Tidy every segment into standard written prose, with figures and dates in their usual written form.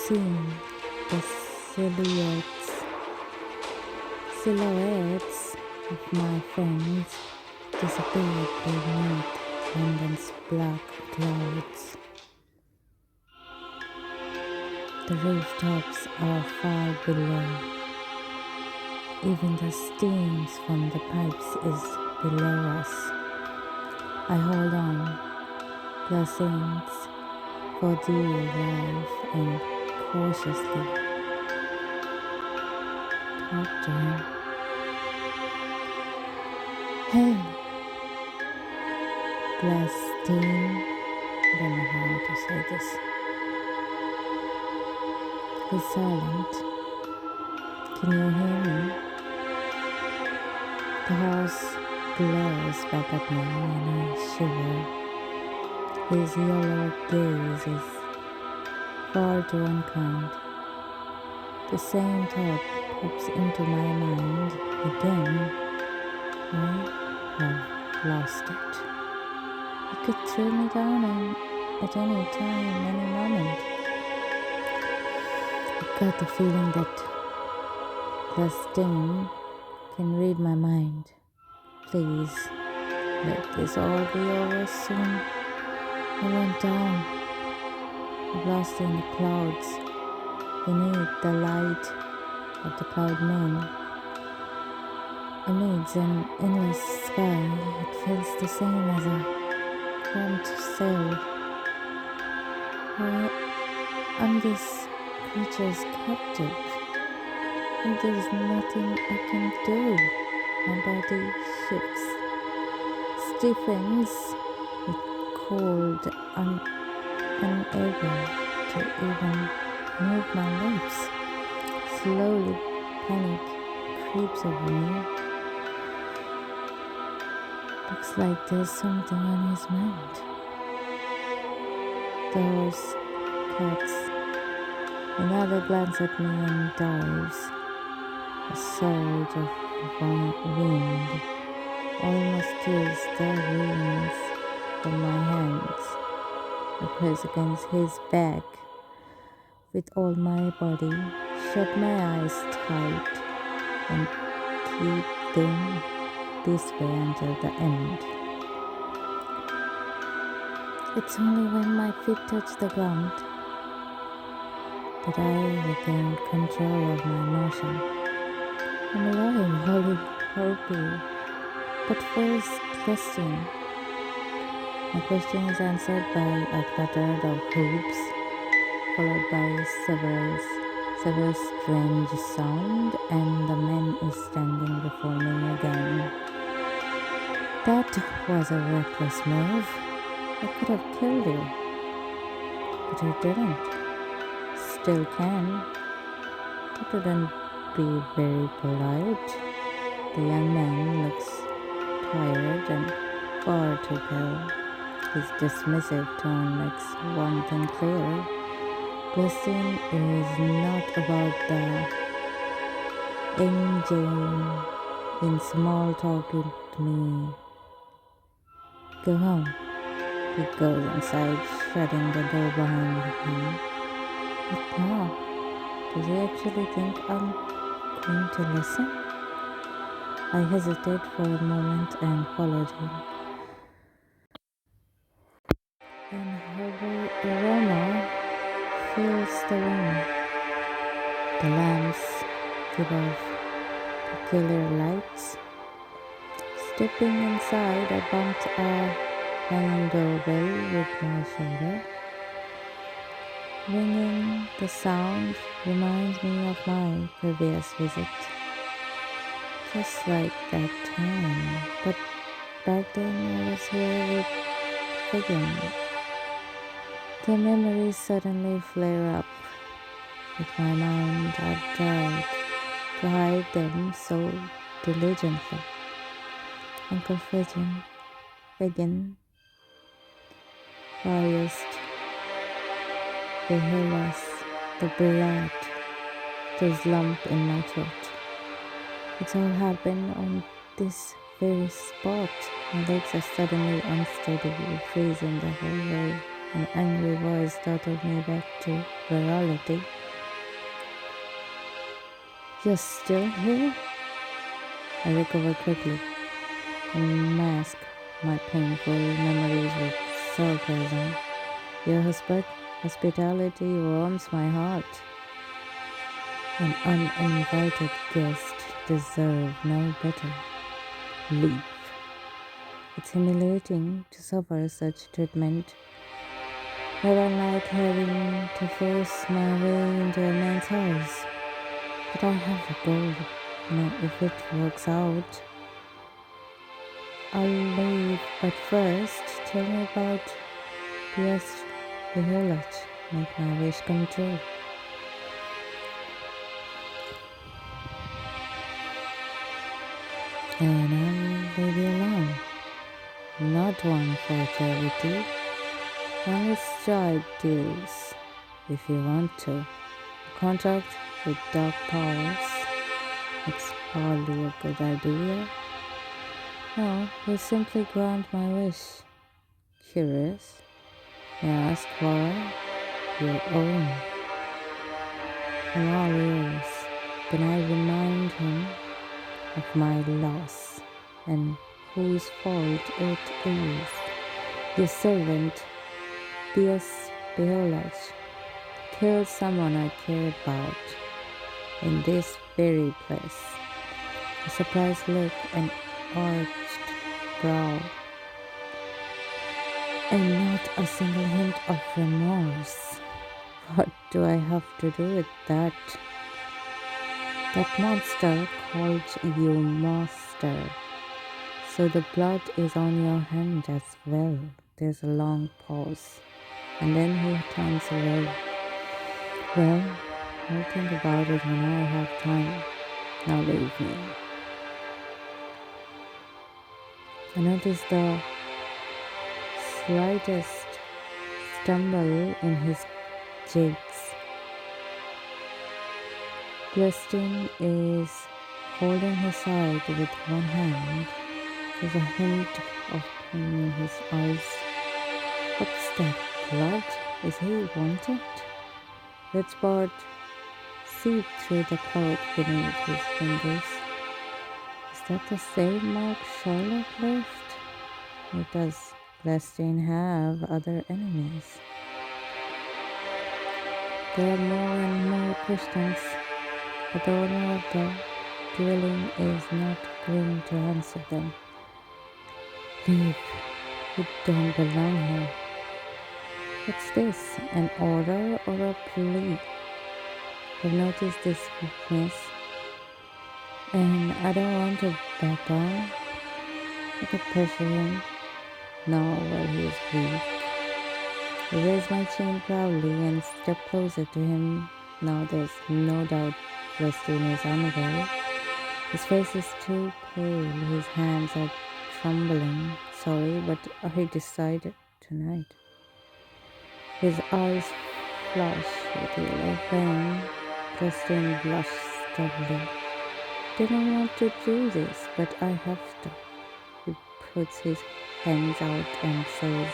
seeing the silhouettes of my friends disappear beneath London's black clouds. The rooftops are far below. Even the steams from the pipes is below us. I hold on, blessings for dear life, and cautiously talk to him. Hey, Blessing. I don't know how to say this. He's silent. Can you hear me? The house glares back at me and I shiver. His yellow gaze is far too unkind. The same thought pops into my mind again. I have lost it. He could throw me down at any time, any moment. I got the feeling that the sting can read my mind. Please, let this all be over soon. I went down, lost in the clouds, beneath the light of the cloud moon. Amidst an endless sky, it feels the same as a cramped cell. I'm this creature's captive, and there's nothing I can do. My body shifts, stiffens with cold, unable to even move my lips. Slowly, panic creeps over me. Looks like there's something on his mind. Those cats. Another glance at me and dives. A surge of wind almost tears the rings from my hands. I press against his back with all my body, shut my eyes tight, and keep them this way until the end. It's only when my feet touch the ground that I regain control of my motion. I'm alive, holy happy. But first, question. My question is answered by a clatter of hoops, followed by several strange sound, and the man is standing before me again. That was a reckless move. I could have killed you, but I didn't. Still can. That wouldn't be very polite. The young man looks tired and far too pale. His dismissive tone makes one thing clear. Question is not about the engine in small talk with me. Go home. He goes inside, shutting the door behind him. But now, does he actually think I'm going to listen? I hesitated for a moment and followed him. An herbal aroma fills the room. The lamps give off peculiar lights. Stepping inside, I bumped a ringing doorbell with my shoulder. Ringing, the sound reminds me of my previous visit. Just like that time, but back then I was here with Fagan. The memories suddenly flare up. With my mind, I've tried to hide them so diligently. Uncle Fagan, biased, Behelas, the blood, there's lump in my throat. It's all happened on this very spot. My legs are suddenly unsteady, freezing the whole way. An angry voice startled me back to reality. You're still here? I recover quickly and mask my painful memories with sarcasm. Your hospitality warms my heart. An uninvited guest deserve no better. Leave. It's humiliating to suffer such treatment. I don't like having to force my way into a man's house. But I have a goal. If it works out, I'll leave. But first, tell me about P.S. Beholach. Make my wish come true. And I'll leave you alone. Not one for charity. Only strike deals if you want to. A contract with dark powers. It's hardly a good idea. No, you simply grant my wish. Curious? I ask why? Your own. I'm all ears. Then I remind him of my loss and whose fault it is. Your servant, P.S. Beholach, killed someone I cared about in this very place. A surprised look and arched brow, and not a single hint of remorse. What do I have to do with that? That monster called you master. So the blood is on your hand as well. There's a long pause, and then he turns away. Well, I'll think about it when I have time. Now leave me. I notice the slightest stumble in his jigs. Glustin is holding his side with one hand. There's a hint of pain in his eyes. What's that? Blood? Is he wanted? Red spot seep through the cloth beneath his fingers. Is that the same mark Sherlock left? Or does Glustin have other enemies? There are more and more questions, but the owner of the dwelling is not going to answer them. Leave. You don't belong here. What's this? An order or a plea? I've noticed this weakness, and I don't want to back down. I could pressure him now while he is weak. I raise my chin proudly and step closer to him. Now there's no doubt Glustin is unwell. His face is too pale, his hands are trembling. Sorry, but I decided tonight. His eyes flash with yellow flame. Glustin blushed steadily. Didn't want to do this, but I have to. He puts his hands out and says,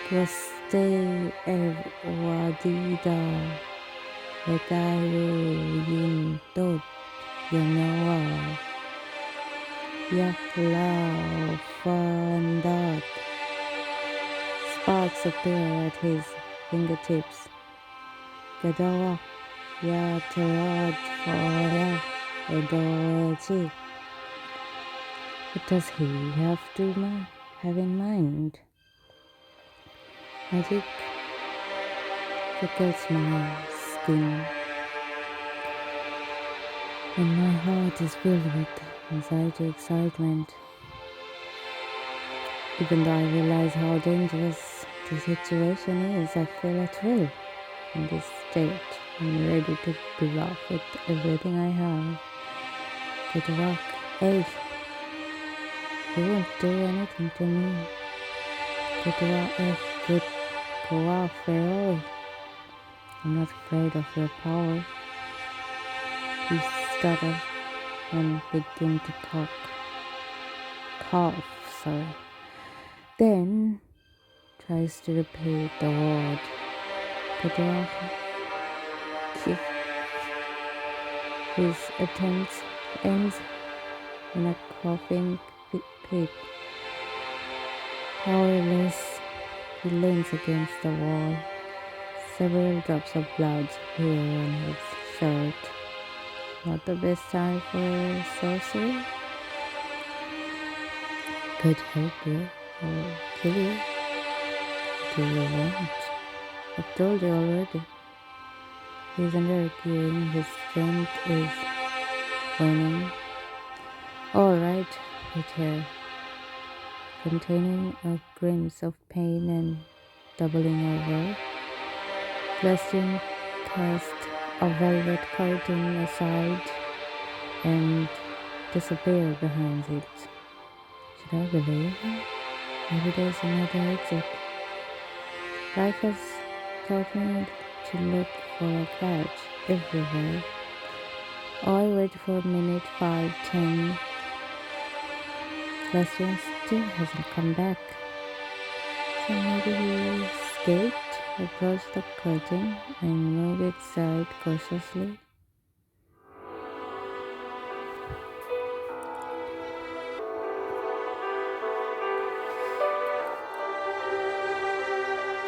Queste evadida Vetayu yin tot Yanawa Yakla Fandat. Sparks appear at his fingertips. Gadawa Yatarad Faya Edoechi. What does he have in mind? Magic tickles my skin, and my heart is filled with anxiety, excitement. Even though I realize how dangerous the situation is, I feel a thrill in this state. I'm ready to bluff with everything I have. Good luck. Hey, you won't do anything to me. Good Feo. I'm not afraid of your power. He stuttered and began to cough, Then tries to repeat the word. His attempt ends in a coughing fit. Powerless, he leans against the wall. Several drops of blood appear on his shirt. Not the best time for sorcery. Could help you or kill you. Do you want? I've told you already. He's under curing, his strength is waning. Alright, right here. Containing a glimpse of pain and doubling over. Celestine cast a velvet curtain aside and disappeared behind it. Should I believe him? Maybe there's another exit. Life has taught me to look for a catch everywhere. I wait for minute 5, 10. Celestine still hasn't come back. So maybe he escaped, approached the curtain, and moved its side cautiously.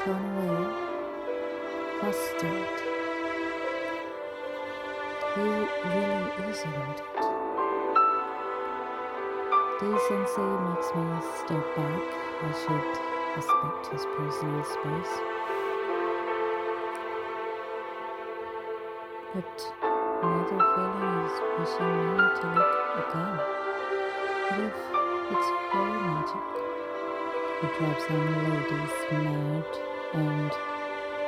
Turn away, flustered. He really is wounded. Decency makes me step back. I should respect his personal space. But another feeling is pushing me to look again. What if it's fairy magic? He drives some ladies mad, and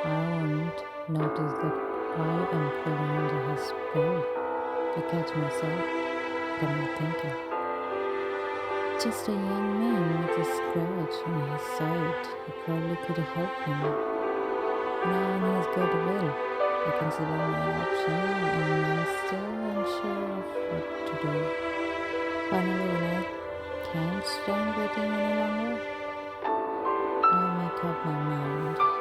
I won't notice that I am falling under his spell. I catch myself, but I'm not thinking. Just a young man with a scratch on his side. I probably could help him. Now in his goodwill, I consider my option and I'm still unsure of what to do. Finally, when I can't stand waiting any longer, I make up my mind.